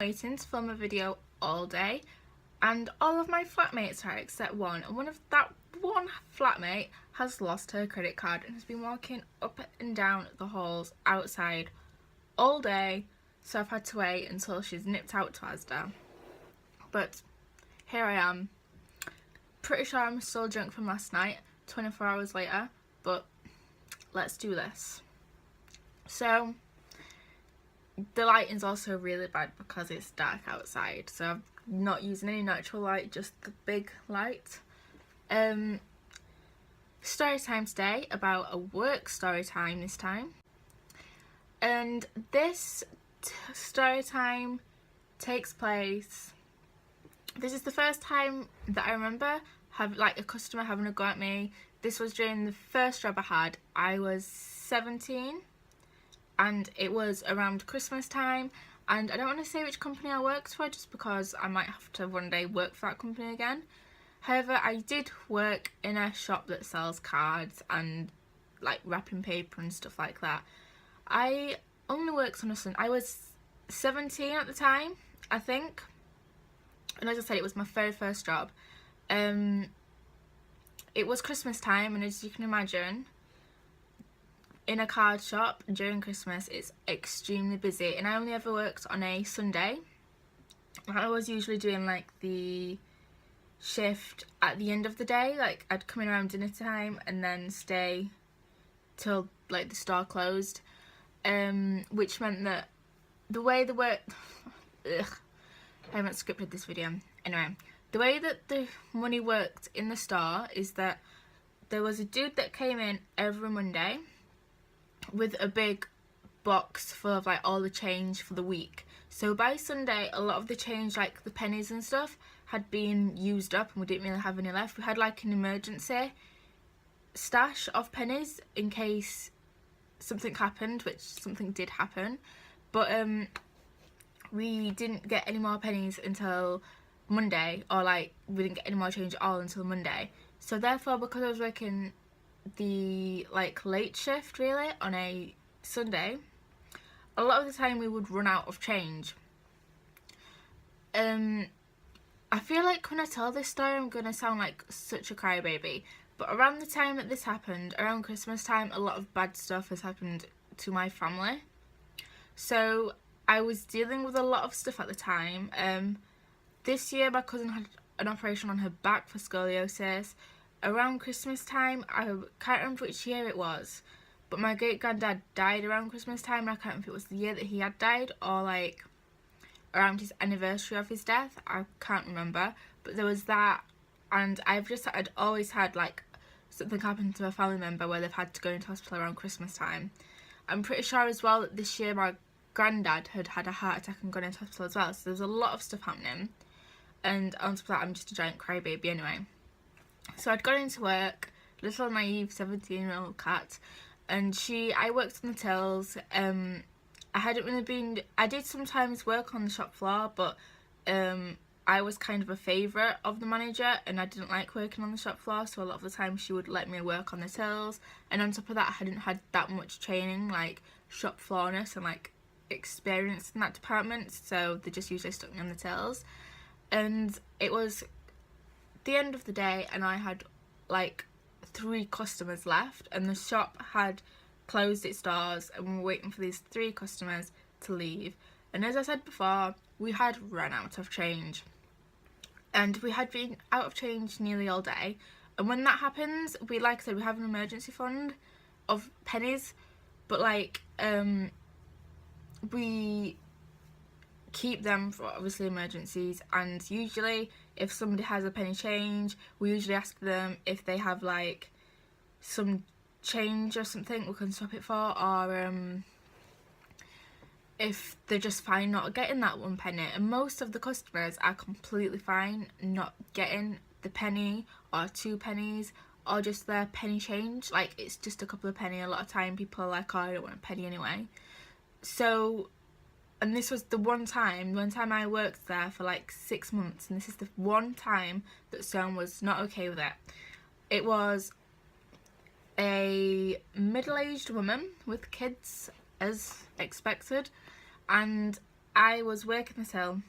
Waiting to film a video all day, and all of my flatmates are except one, and that one flatmate has lost her credit card and has been walking up and down the halls outside all day, so I've had to wait until she's nipped out to Asda. But here I am. Pretty sure I'm still drunk from last night, 24 hours later, but let's do this. So the lighting's also really bad because it's dark outside, so I'm not using any natural light, just the big light. Story time today, about a work story time this time. And this story time takes place, this is the first time that I remember a customer having a go at me. This was during the first job I had. I was 17 and it was around Christmas time, and I don't want to say which company I worked for just because I might have to one day work for that company again. However, I did work in a shop that sells cards and like wrapping paper and stuff like that. I only worked on a Sunday. I was 17 at the time, I think, and as I said, it was my very first job. It was Christmas time, and as you can imagine, in a card shop during Christmas it's extremely busy, and I only ever worked on a Sunday. I was usually doing like the shift at the end of the day, like I'd come in around dinner time and then stay till like the store closed, which meant that the way the work I haven't scripted this video. Anyway, the way that the money worked in the store is that there was a dude that came in every Monday with a big box full of like all the change for the week. So by Sunday, a lot of the change, like the pennies and stuff, had been used up and we didn't really have any left. We had like an emergency stash of pennies in case something happened, which something did happen, but we didn't get any more pennies until Monday, or like we didn't get any more change at all until Monday. So therefore, because I was working the like late shift really on a Sunday, a lot of the time we would run out of change. I feel like when I tell this story I'm gonna sound like such a crybaby, but around the time that this happened, around Christmas time, a lot of bad stuff has happened to my family. So I was dealing with a lot of stuff at the time. This year my cousin had an operation on her back for scoliosis. Around Christmas time, I can't remember which year it was, but my great granddad died around Christmas time, and I can't remember if it was the year that he had died or like around his anniversary of his death. I can't remember, but there was that, and I'd always had like something happen to a family member where they've had to go into hospital around Christmas time. I'm pretty sure as well that this year my granddad had had a heart attack and gone into hospital as well, so there's a lot of stuff happening, and on top of that I'm just a giant crybaby anyway. So I'd gone into work, little naive 17-year-old cat, and I worked on the tills. I did sometimes work on the shop floor, but I was kind of a favourite of the manager and I didn't like working on the shop floor, so a lot of the time she would let me work on the tills, and on top of that I hadn't had that much training, like shop floorness and like experience in that department, so they just usually stuck me on the tills. And it was the end of the day and I had like 3 customers left, and the shop had closed its doors and we were waiting for these 3 customers to leave. And as I said before, we had run out of change, and we had been out of change nearly all day. And when that happens, like I said, we have an emergency fund of pennies, but like we keep them for obviously emergencies, and usually if somebody has a penny change, we usually ask them if they have like some change or something we can swap it for, or if they're just fine not getting that 1 penny. And most of the customers are completely fine not getting the penny or 2 pennies or just their penny change, like it's just a couple of penny. A lot of time people are like, oh, I don't want a penny anyway. So, and this was the one time I worked there for like 6 months, and this is the one time that someone was not okay with it. It was a middle-aged woman with kids, as expected, and I was working the till,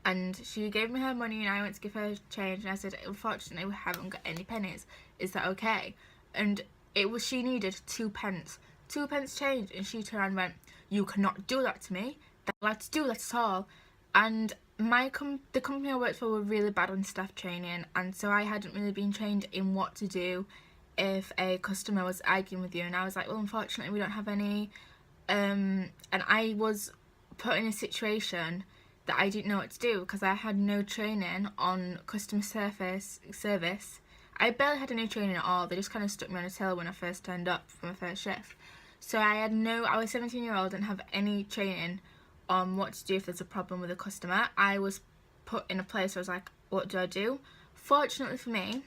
and she gave me her money, and I went to give her change, and I said, unfortunately, we haven't got any pennies. Is that okay? And she needed 2p. 2p change, and she turned around and went, you cannot do that to me. That's not allowed to do that at all. And the company I worked for were really bad on staff training, and so I hadn't really been trained in what to do if a customer was arguing with you. And I was like, well, unfortunately, we don't have any. And I was put in a situation that I didn't know what to do because I had no training on customer service. I barely had any training at all. They just kind of stuck me on a till when I first turned up for my first shift. So I was 17-year-old, didn't have any training on what to do if there's a problem with a customer. I was put in a place where I was like, what do I do? Fortunately for me,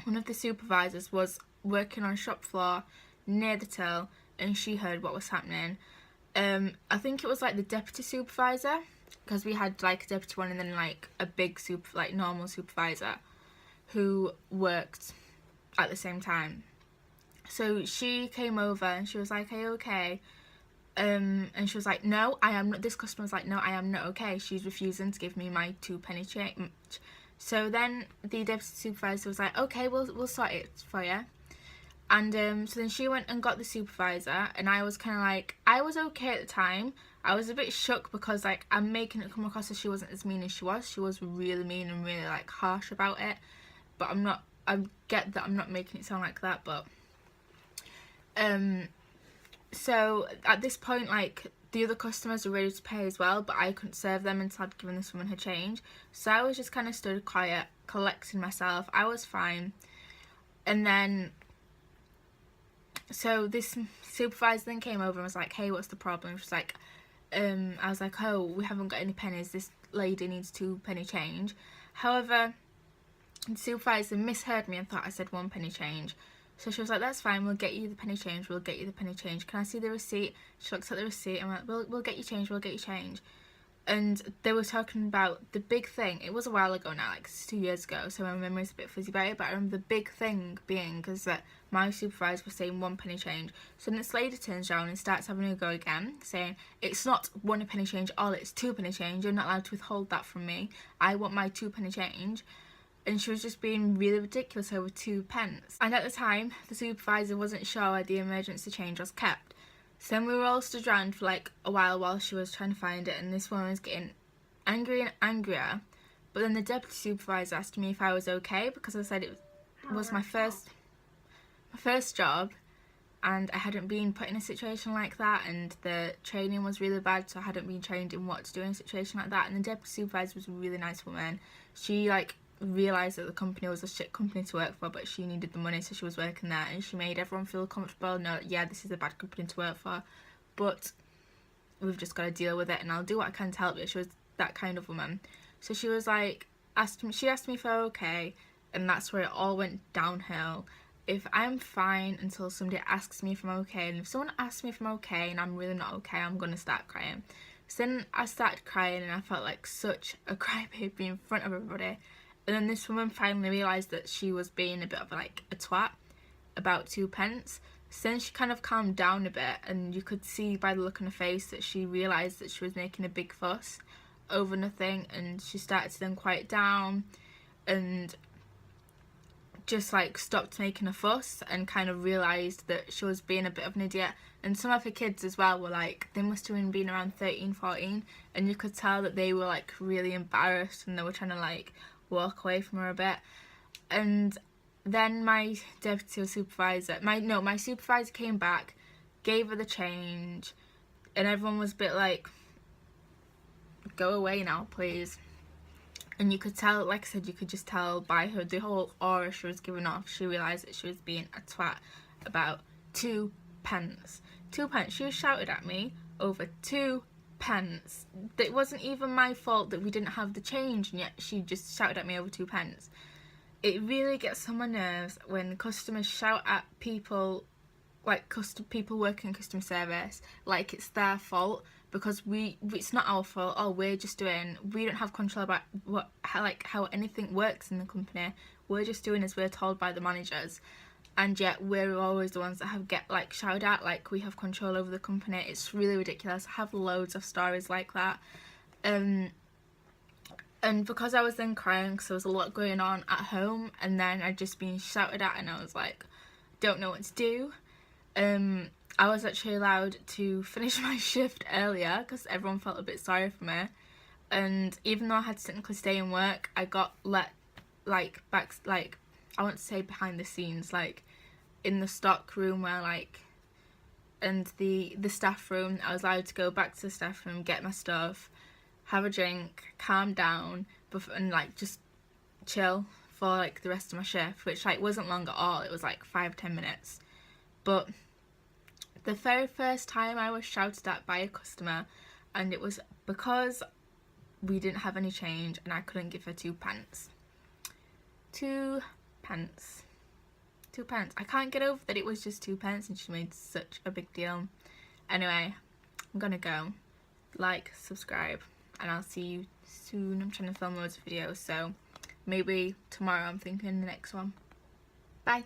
one of the supervisors was working on a shop floor near the till, and she heard what was happening. I think it was like the deputy supervisor, because we had like a deputy one and then like a big normal supervisor who worked at the same time. So she came over and she was like, are you okay? And she was like, no, I am not. This customer was like, no, I am not okay. She's refusing to give me my 2p change. So then the deputy supervisor was like, okay, we'll sort it for you. And so then she went and got the supervisor, and I was kind of like, I was okay at the time. I was a bit shook because like I'm making it come across as she wasn't as mean as she was. She was really mean and really like harsh about it. But I get that I'm not making it sound like that, but so at this point, like, the other customers were ready to pay as well, but I couldn't serve them until I'd given this woman her change. So I was just kind of stood quiet, collecting myself. I was fine. And then, so this supervisor then came over and was like, hey, what's the problem? She was like, I was like, oh, we haven't got any pennies. This lady needs 2p change. However, the supervisor misheard me and thought I said 1p change. So she was like, that's fine, we'll get you the penny change, we'll get you the penny change. Can I see the receipt? She looks at the receipt and went, we'll get you change, we'll get you change. And they were talking about the big thing. It was a while ago now, like 2 years ago, so my memory's a bit fuzzy about it, but I remember the big thing being because that my supervisor was saying 1p change. So then this lady turns around and starts having a go again, saying, it's not 1p change, all it's 2p change, you're not allowed to withhold that from me. I want my 2p change. And she was just being really ridiculous over 2p. And at the time, the supervisor wasn't sure where the emergency change was kept. So then we were all stood around for like a while she was trying to find it, and this woman was getting angrier and angrier. But then the deputy supervisor asked me if I was okay, because I said it was my first job, and I hadn't been put in a situation like that, and the training was really bad, so I hadn't been trained in what to do in a situation like that. And the deputy supervisor was a really nice woman. She like realised that the company was a shit company to work for, but she needed the money, so she was working there, and she made everyone feel comfortable and know that, yeah, this is a bad company to work for, but we've just got to deal with it, and I'll do what I can to help you. She was that kind of woman. So she was like, she asked me if I was okay, and that's where it all went downhill. If I'm fine until somebody asks me if I'm okay, and if someone asks me if I'm okay and I'm really not okay, I'm gonna start crying. So then I started crying, and I felt like such a crybaby in front of everybody. And then this woman finally realised that she was being a bit of like a twat about 2p. So then she kind of calmed down a bit, and you could see by the look on her face that she realised that she was making a big fuss over nothing, and she started to then quiet down and just like stopped making a fuss and kind of realised that she was being a bit of an idiot. And some of her kids as well were like, they must have been around 13, 14, and you could tell that they were like really embarrassed, and they were trying to like walk away from her a bit. And then my deputy supervisor, my supervisor came back, gave her the change, and everyone was a bit like, go away now, please. And you could tell, like I said, you could just tell by her, the whole aura she was giving off, she realised that she was being a twat about 2p. 2p. She was shouted at me over 2p. It wasn't even my fault that we didn't have the change, and yet she just shouted at me over 2p. It really gets on my nerves when customers shout at people, like people working in customer service, like it's their fault, because it's not our fault. All we're just doing, we don't have control about how anything works in the company. We're just doing as we're told by the managers. and yet we're always the ones that have get like shouted at, like we have control over the company. It's really ridiculous. I have loads of stories like that. And because I was then crying because there was a lot going on at home, and then I'd just been shouted at, and I was like, don't know what to do. I was actually allowed to finish my shift earlier because everyone felt a bit sorry for me, and even though I had to technically stay in work, I got let like back, like I want to say behind the scenes, like in the stock room where like, and the staff room. I was allowed to go back to the staff room, get my stuff, have a drink, calm down, and like just chill for like the rest of my shift, which like wasn't long at all. It was like 5-10 minutes. But the very first time I was shouted at by a customer, and it was because we didn't have any change and I couldn't give her 2 pence. 2 pence. 2 pence. I can't get over that it was just 2 pence and she made such a big deal. Anyway, I'm gonna go. Like, subscribe, and I'll see you soon. I'm trying to film loads of videos, so maybe tomorrow I'm thinking the next one. Bye.